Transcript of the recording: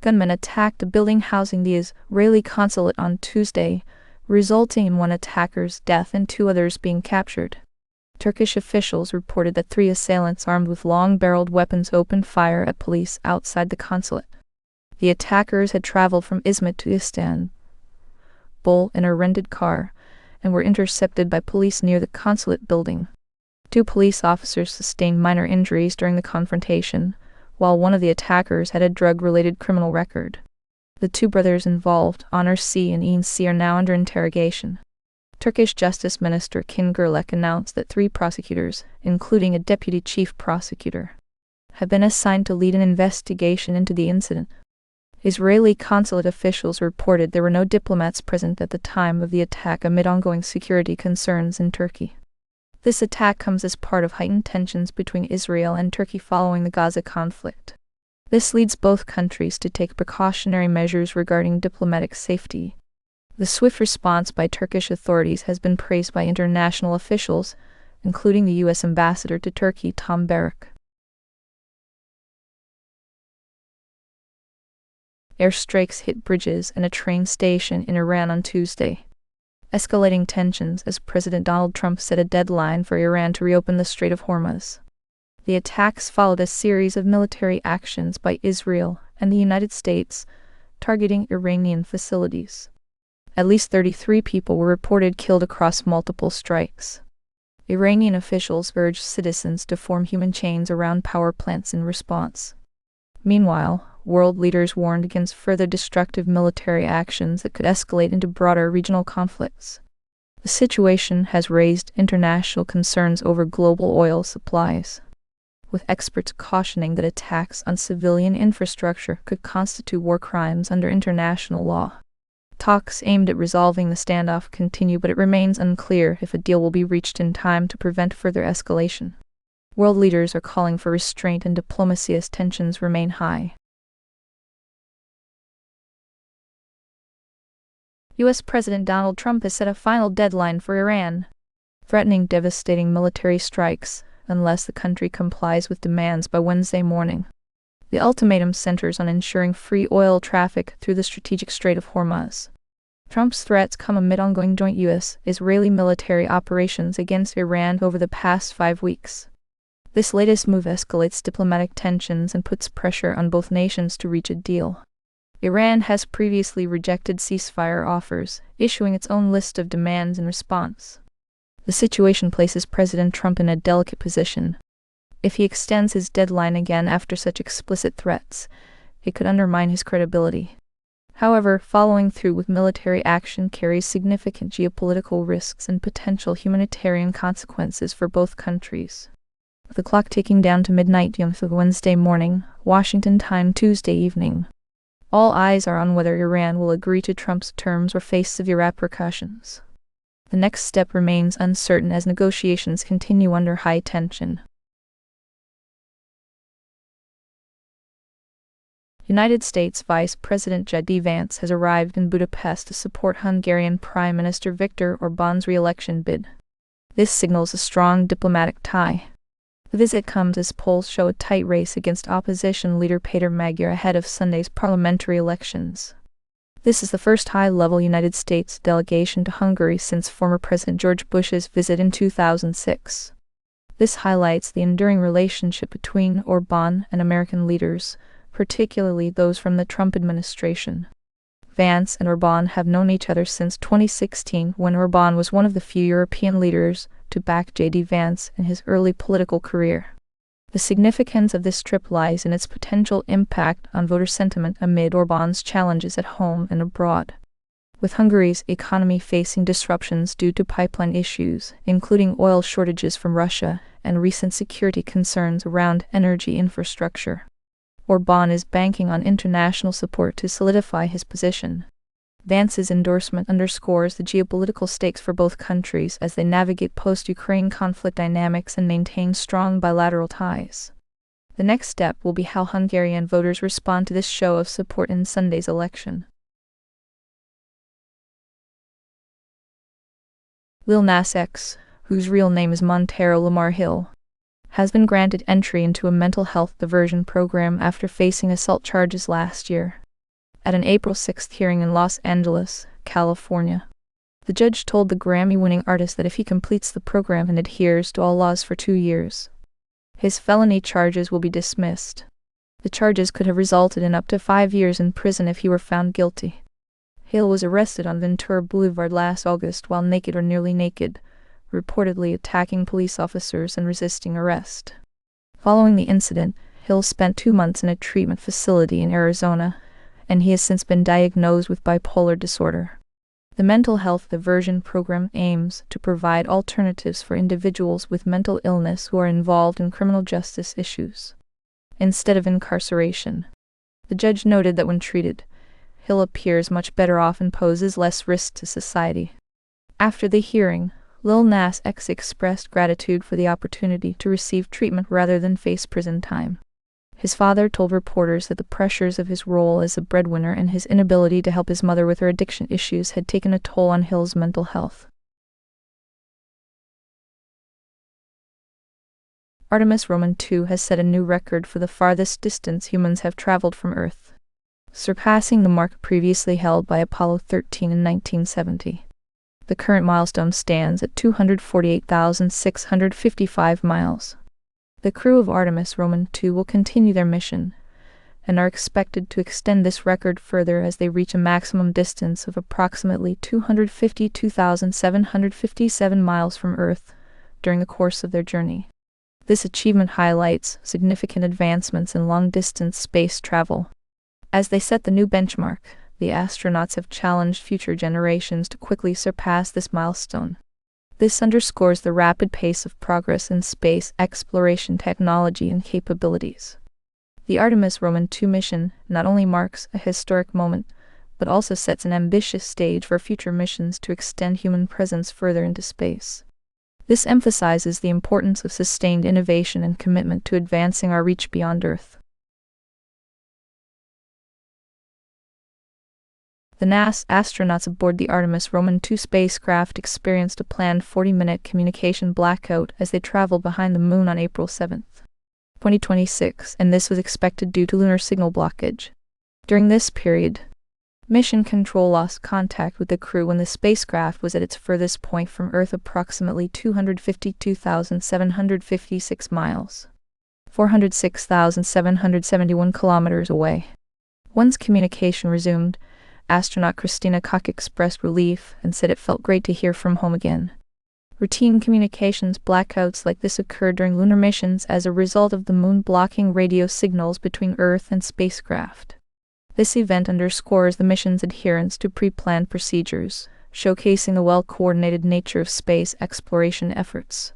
Gunmen attacked a building housing the Israeli consulate on Tuesday, resulting in one attacker's death and 2 others being captured. Turkish officials reported that 3 assailants armed with long-barreled weapons opened fire at police outside the consulate. The attackers had traveled from Izmit to Istanbul in a rented car and were intercepted by police near the consulate building. 2 police officers sustained minor injuries during the confrontation, while one of the attackers had a drug-related criminal record. The 2 brothers involved, Onur C. and Enes C., are now under interrogation. Turkish Justice Minister Kin Gürlek announced that 3 prosecutors, including a deputy chief prosecutor, have been assigned to lead an investigation into the incident. Israeli consulate officials reported there were no diplomats present at the time of the attack amid ongoing security concerns in Turkey. This attack comes as part of heightened tensions between Israel and Turkey following the Gaza conflict. This leads both countries to take precautionary measures regarding diplomatic safety. The swift response by Turkish authorities has been praised by international officials, including the U.S. ambassador to Turkey, Tom Barrack. Airstrikes hit bridges and a train station in Iran on Tuesday, escalating tensions as President Donald Trump set a deadline for Iran to reopen the Strait of Hormuz. The attacks followed a series of military actions by Israel and the United States, targeting Iranian facilities. At least 33 people were reported killed across multiple strikes. Iranian officials urged citizens to form human chains around power plants in response. Meanwhile, world leaders warned against further destructive military actions that could escalate into broader regional conflicts. The situation has raised international concerns over global oil supplies, with experts cautioning that attacks on civilian infrastructure could constitute war crimes under international law. Talks aimed at resolving the standoff continue, but it remains unclear if a deal will be reached in time to prevent further escalation. World leaders are calling for restraint and diplomacy as tensions remain high. U.S. President Donald Trump has set a final deadline for Iran, threatening devastating military strikes unless the country complies with demands by Wednesday morning. The ultimatum centers on ensuring free oil traffic through the strategic Strait of Hormuz. Trump's threats come amid ongoing joint U.S.-Israeli military operations against Iran over the past 5 weeks. This latest move escalates diplomatic tensions and puts pressure on both nations to reach a deal. Iran has previously rejected ceasefire offers, issuing its own list of demands in response. The situation places President Trump in a delicate position. If he extends his deadline again after such explicit threats, it could undermine his credibility. However, following through with military action carries significant geopolitical risks and potential humanitarian consequences for both countries. With the clock ticking down to midnight on Wednesday morning, Washington time Tuesday evening, all eyes are on whether Iran will agree to Trump's terms or face severe repercussions. The next step remains uncertain as negotiations continue under high tension. United States Vice President J.D. Vance has arrived in Budapest to support Hungarian Prime Minister Viktor Orbán's re-election bid. This signals a strong diplomatic tie. The visit comes as polls show a tight race against opposition leader Péter Magyar ahead of Sunday's parliamentary elections. This is the first high-level United States delegation to Hungary since former President George Bush's visit in 2006. This highlights the enduring relationship between Orbán and American leaders, particularly those from the Trump administration. Vance and Orbán have known each other since 2016, when Orbán was one of the few European leaders to back J.D. Vance in his early political career. The significance of this trip lies in its potential impact on voter sentiment amid Orbán's challenges at home and abroad. With Hungary's economy facing disruptions due to pipeline issues, including oil shortages from Russia, and recent security concerns around energy infrastructure, Orbán is banking on international support to solidify his position. Vance's endorsement underscores the geopolitical stakes for both countries as they navigate post-Ukraine conflict dynamics and maintain strong bilateral ties. The next step will be how Hungarian voters respond to this show of support in Sunday's election. Lil Nas X, whose real name is Montero Lamar Hill, has been granted entry into a mental health diversion program after facing assault charges last year. At an April 6 hearing in Los Angeles, California, the judge told the Grammy-winning artist that if he completes the program and adheres to all laws for 2 years, his felony charges will be dismissed. The charges could have resulted in up to 5 years in prison if he were found guilty. Hill was arrested on Ventura Boulevard last August while naked or nearly naked, reportedly attacking police officers and resisting arrest. Following the incident, Hill spent 2 months in a treatment facility in Arizona, and he has since been diagnosed with bipolar disorder. The mental health diversion program aims to provide alternatives for individuals with mental illness who are involved in criminal justice issues, instead of incarceration. The judge noted that when treated, Hill appears much better off and poses less risk to society. After the hearing, Lil Nas X expressed gratitude for the opportunity to receive treatment rather than face prison time. His father told reporters that the pressures of his role as a breadwinner and his inability to help his mother with her addiction issues had taken a toll on Hill's mental health. Artemis Roman II has set a new record for the farthest distance humans have traveled from Earth, surpassing the mark previously held by Apollo 13 in 1970. The current milestone stands at 248,655 miles. The crew of Artemis Roman II will continue their mission, and are expected to extend this record further as they reach a maximum distance of approximately 252,757 miles from Earth during the course of their journey. This achievement highlights significant advancements in long-distance space travel. As they set the new benchmark, the astronauts have challenged future generations to quickly surpass this milestone. This underscores the rapid pace of progress in space exploration technology and capabilities. The Artemis Roman II mission not only marks a historic moment, but also sets an ambitious stage for future missions to extend human presence further into space. This emphasizes the importance of sustained innovation and commitment to advancing our reach beyond Earth. The NASA astronauts aboard the Artemis Roman II spacecraft experienced a planned 40-minute communication blackout as they traveled behind the Moon on April 7, 2026, and this was expected due to lunar signal blockage. During this period, Mission Control lost contact with the crew when the spacecraft was at its furthest point from Earth, approximately 252,756 miles, 406,771 kilometers away. Once communication resumed, astronaut Christina Koch expressed relief and said it felt great to hear from home again. Routine communications blackouts like this occurred during lunar missions as a result of the Moon blocking radio signals between Earth and spacecraft. This event underscores the mission's adherence to pre-planned procedures, showcasing the well-coordinated nature of space exploration efforts.